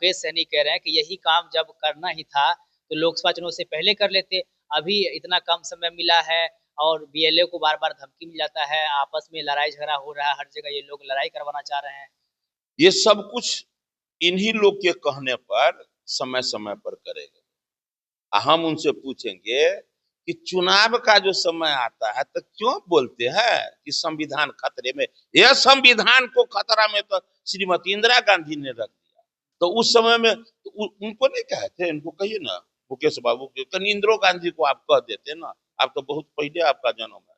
मुकेश सहनी कह रहे हैं कि यही काम जब करना ही था तो लोकसभा चुनाव से पहले कर लेते। अभी इतना कम समय मिला है और बीएलओ को बार-बार धमकी मिल जाता है, आपस में लड़ाई-झगड़ा हो रहा है, हर जगह ये लोग लड़ाई करवाना चाह रहे हैं। ये सब कुछ इन्हीं लोग के कहने पर समय समय पर करेगा। हम उनसे पूछेंगे कि चुनाव का जो समय आता है तो क्यों बोलते हैं कि संविधान खतरे में। यह संविधान को खतरा में तो श्रीमती इंदिरा गांधी ने रख दिया। तो उस समय में तो उनको नहीं कहते, इनको कहिए ना मुकेश बाबू के कहीं इंदिरा गांधी को आप कह देते ना। आप तो बहुत पहले आपका जन्म है,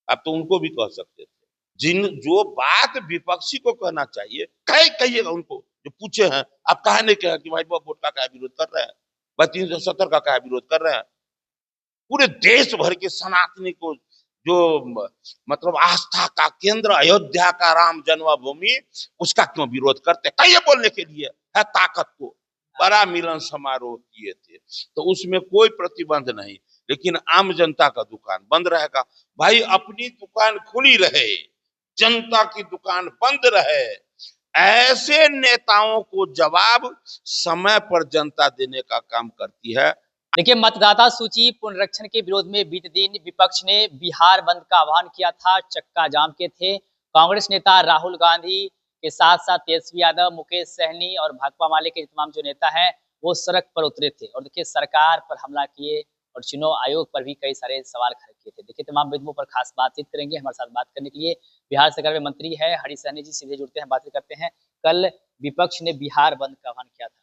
आप तो उनको भी कह सकते थे। जिन जो बात विपक्षी को कहना चाहिए कहिएगा उनको। जो पूछे हैं आप कहा नहीं कहा कि भाई वोट का क्या विरोध कर रहे हैं, भाई 370 का क्या विरोध कर रहे हैं। पूरे देश भर के सनातनी को जो मतलब आस्था का केंद्र अयोध्या का राम जन्मभूमि, उसका क्यों विरोध करते। कहिए बोलने के लिए है ताकत को। बड़ा मिलन समारोह किए थे तो उसमें कोई प्रतिबंध नहीं, लेकिन आम जनता का दुकान बंद रहेगा। भाई अपनी दुकान खुली रहे, जनता की दुकान बंद रहे। ऐसे नेताओं को जवाब समय पर जनता देने का काम करती है। देखिए, मतदाता सूची पुनरीक्षण के विरोध में बीते दिन विपक्ष ने बिहार बंद का आह्वान किया था, चक्का जाम के थे। कांग्रेस नेता राहुल गांधी के साथ साथ तेजस्वी यादव, मुकेश सहनी और भाकपा माले के तमाम जो नेता हैं वो सड़क पर उतरे थे और देखिए सरकार पर हमला किए और चुनाव आयोग पर भी कई सारे सवाल खड़े किए थे। देखिए तमाम बिंदुओं पर खास बातचीत करेंगे। हमारे साथ बात करने के लिए बिहार सरकार में मंत्री है हरी सहनी जी, सीधे जुड़ते हैं, बातें करते हैं। कल विपक्ष ने बिहार बंद का आह्वान किया था,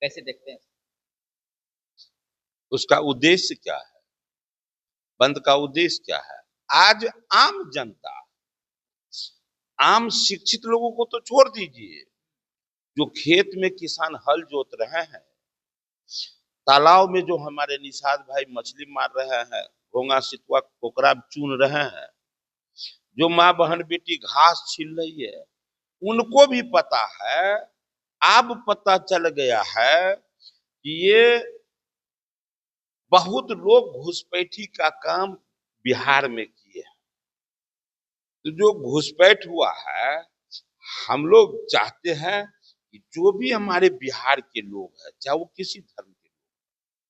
कैसे देखते हैं? उसका उद्देश्य क्या है, बंद का उद्देश्य क्या है। आज आम जनता, आम शिक्षित लोगों को तो छोड़ दीजिए, जो खेत में किसान हल जोत रहे हैं, तालाब में जो हमारे निषाद भाई मछली मार रहे हैं, घोंगा सितुआ कोकरा चुन रहे हैं, जो माँ बहन बेटी घास छील रही है, उनको भी पता है। अब पता चल गया है कि ये बहुत लोग घुसपैठी का काम बिहार में किए हैं। तो जो घुसपैठ हुआ है, हम लोग चाहते हैं कि जो भी हमारे बिहार के लोग हैं, चाहे वो किसी धर्म के लोग,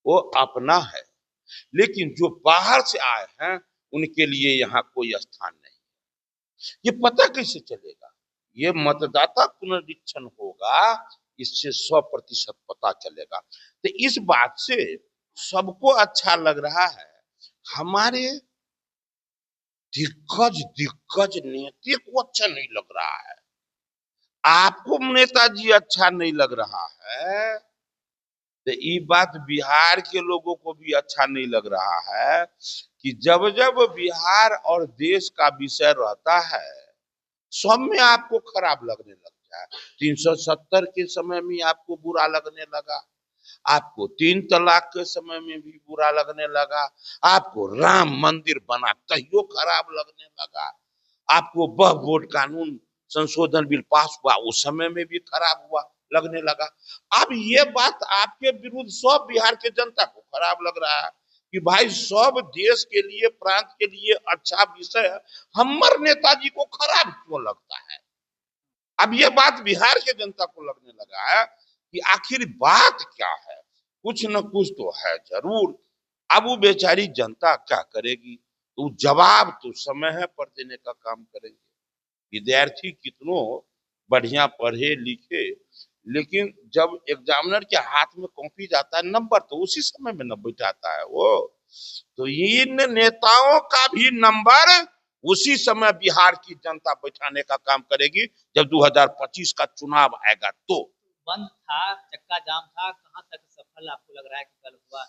वो अपना है, लेकिन जो बाहर से आए हैं उनके लिए यहाँ कोई स्थान नहीं। ये पता कैसे चलेगा? ये मतदाता पुनरीक्षण होगा, इससे 100% पता चलेगा। तो इस बात से सबको अच्छा लग रहा है। हमारे दिग्गज दिग्गज नेता को अच्छा नहीं लग रहा है, आपको नेताजी अच्छा नहीं लग रहा है, तो ये बात बिहार के लोगों को भी अच्छा नहीं लग रहा है कि जब जब बिहार और देश का विषय रहता है, सब में आपको खराब लगने लगता है। 370 के समय में आपको बुरा लगने लगा, आपको 3 तलाक के समय में भी बुरा लगने लगा, आपको राम मंदिर बना तहियो खराब लगने लगा, आपको वक्फ कानून संशोधन बिल पास हुआ उस समय में भी खराब हुआ लगने लगा। अब ये बात आपके विरुद्ध सब बिहार के जनता को खराब लग रहा है कि भाई सब देश के लिए, प्रांत के लिए अच्छा विषय है, हमारे नेताजी को खराब क्यों लगता है। अब ये बात बिहार के जनता को लगने लगा है कि आखिर बात क्या है, कुछ न कुछ तो है जरूर। अब वो बेचारी जनता क्या करेगी, तो जवाब तो समय है पर देने का काम करेंगे। विद्यार्थी कितनों बढ़िया पढ़े लिखे, लेकिन जब एग्जामिनर के हाथ में कॉपी जाता है, नंबर तो उसी समय में न बैठाता है वो। तो इन नेताओं का भी नंबर उसी समय बिहार की जनता बैठाने का काम करेगी जब 2025 का चुनाव आएगा। तो बंद था, चक्का जाम था, कहां तक सफल आपको लग रहा है कि कल हुआ?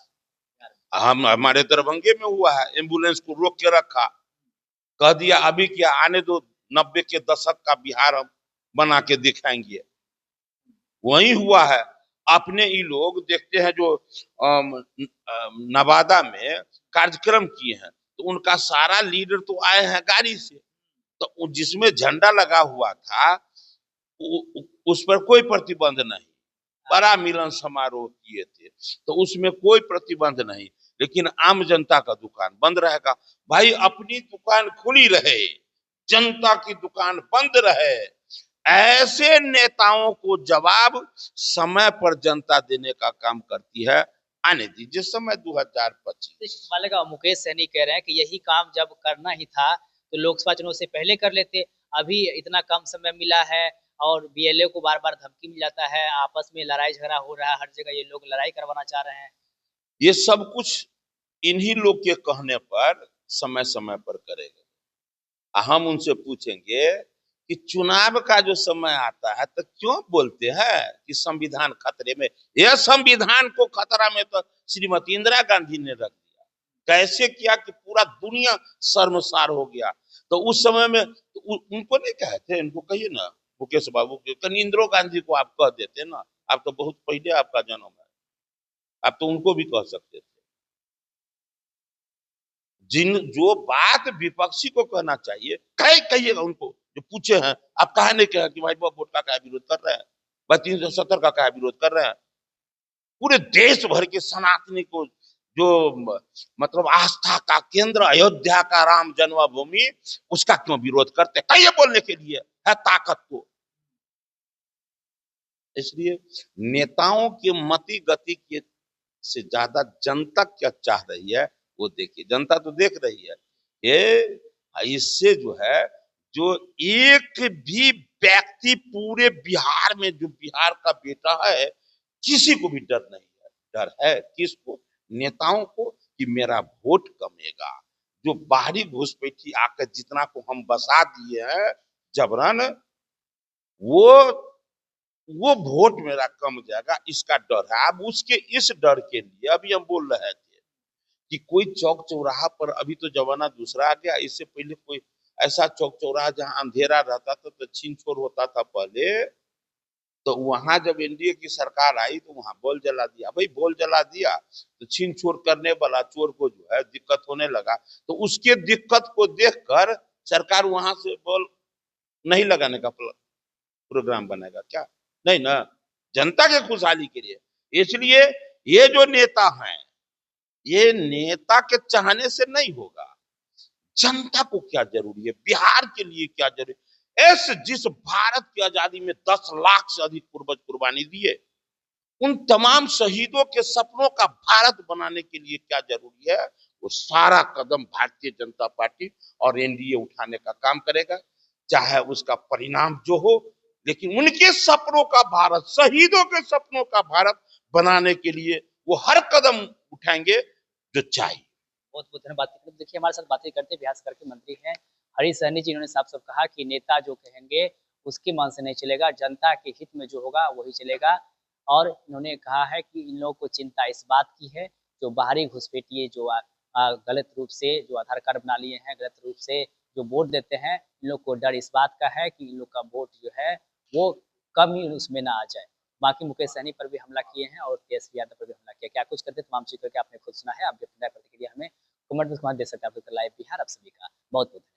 हम हमारे दरभंगे में हुआ है, एम्बुलेंस को रोक के रखा, कह दिया अभी क्या आने दो, 90 के दशक का बिहार हम बना के दिखाएंगे। वही हुआ है। अपने ये लोग देखते हैं जो नवादा में कार्यक्रम किए हैं, तो उनका सारा लीडर तो आए हैं गाड़ी से, तो जिसमें झंडा लगा हुआ था उस पर कोई प्रतिबंध नहीं, बड़ा मिलन समारोह किए थे तो उसमें कोई प्रतिबंध नहीं, लेकिन आम जनता का दुकान बंद रहेगा। भाई अपनी दुकान खुली रहे, जनता की दुकान बंद रहे। ऐसे नेताओं को जवाब समय पर जनता देने का काम करती है। आने दीजिए समय 2025। वाले का मुकेश सहनी कह रहे हैं कि यही काम जब करना ही था तो लोकसभा चुनाव से पहले कर लेते। अभी इतना कम समय मिला है और बीएलओ को बार बार धमकी मिल जाता है, आपस में लड़ाई झगड़ा हो रहा है, हर जगह ये लोग लड़ाई करवाना चाह रहे हैं। ये सब कुछ इन्हीं लोग के कहने पर समय समय पर करेगा। हम उनसे पूछेंगे कि चुनाव का जो समय आता है तो क्यों बोलते हैं कि संविधान खतरे में। यह संविधान को खतरा में तो श्रीमती इंदिरा गांधी ने रख दिया। कैसे किया कि पूरा दुनिया शर्मसार हो गया। तो उस समय में उनको नहीं कहते, इनको कहिए ना मुकेश बाबू के कहीं इंदिरा गांधी को आप कह देते ना। आप तो बहुत पहले आपका जन्म है, आप तो उनको भी कह सकते थे। जो बात विपक्षी को कहना चाहिए कहिएगा उनको, जो पूछे हैं आप कहा नहीं कहा कि भाई वोट का क्या विरोध कर रहे हैं, भाई 370 का क्या विरोध कर रहे हैं। पूरे देश भर के सनातनी को जो मतलब आस्था का केंद्र अयोध्या का राम जन्मभूमि, उसका क्यों विरोध करते, कहिए बोलने के लिए है ताकत को। इसलिए नेताओं की मति गति के से ज्यादा जनता क्या चाह रही है वो देखिए। जनता तो देख रही है। ये इससे जो है, जो एक भी व्यक्ति पूरे बिहार में, जो बिहार का बेटा है, किसी को भी डर नहीं है। डर है किसको? नेताओं को कि मेरा वोट कमेगा। जो बाहरी घुसपैठी आकर जितना को हम बसा दिए हैं जबरन, वो वो वोट मेरा कम जाएगा, इसका डर है। अब उसके इस डर के लिए अभी हम बोल रहे थे कि कोई चौक चौराहा पर, अभी तो जमाना दूसरा आ गया, इससे पहले कोई ऐसा चौक चौराहा जहां अंधेरा रहता था तो छीन छोर होता था पहले, तो वहां जब एनडीए की सरकार आई तो वहां बॉल जला दिया। भाई बॉल जला दिया तो छीन छोर करने वाला चोर को जो है दिक्कत होने लगा, तो उसके दिक्कत को देखकर सरकार वहां से बॉल नहीं लगाने का प्रोग्राम बनेगा क्या? नहीं ना, जनता के खुशहाली के लिए। इसलिए ये जो नेता हैं, ये नेता के चाहने से नहीं होगा। जनता को क्या जरूरी है, बिहार के लिए क्या जरूरी है, जिस भारत की आजादी में 10 लाख से अधिक पूर्वज कुर्बानी दिए, उन तमाम शहीदों के सपनों का भारत बनाने के लिए क्या जरूरी है, वो सारा कदम भारतीय जनता पार्टी और एनडीए उठाने का काम करेगा, चाहे उसका परिणाम जो हो। लेकिन उनके सपनों का भारत, शहीदों के सपनों का भारत बनाने के लिए वो हर कदम उठाएंगे जो चाहिए। बहुत बहुत धन्यवाद। देखिए हमारे साथ बातें करते बिहार सरकार के मंत्री हैं हरीश सहनी जी, इन्होंने साफ साफ कहा कि नेता जो कहेंगे उसके मन से नहीं चलेगा, जनता के हित में जो होगा वही चलेगा। और इन्होंने कहा है कि इन लोगों को चिंता इस बात की है जो बाहरी घुसपैठिए जो गलत रूप से जो आधार कार्ड बना लिए हैं, गलत रूप से जो वोट देते हैं, इन लोग को डर इस बात का है कि इन लोग का वोट जो है वो कम ही उसमें ना आ जाए। बाकी मुकेश सहनी पर भी हमला किए हैं और तेजस्वी यादव पर भी हमला किया। क्या कुछ करते तमाम चीज करके आपने खुद सुना है। आप भी अपने राय प्रतिक्रिया हमें कमेंट में दे सकते हैं। आप लाइव बिहार आप सभी का बहुत बहुत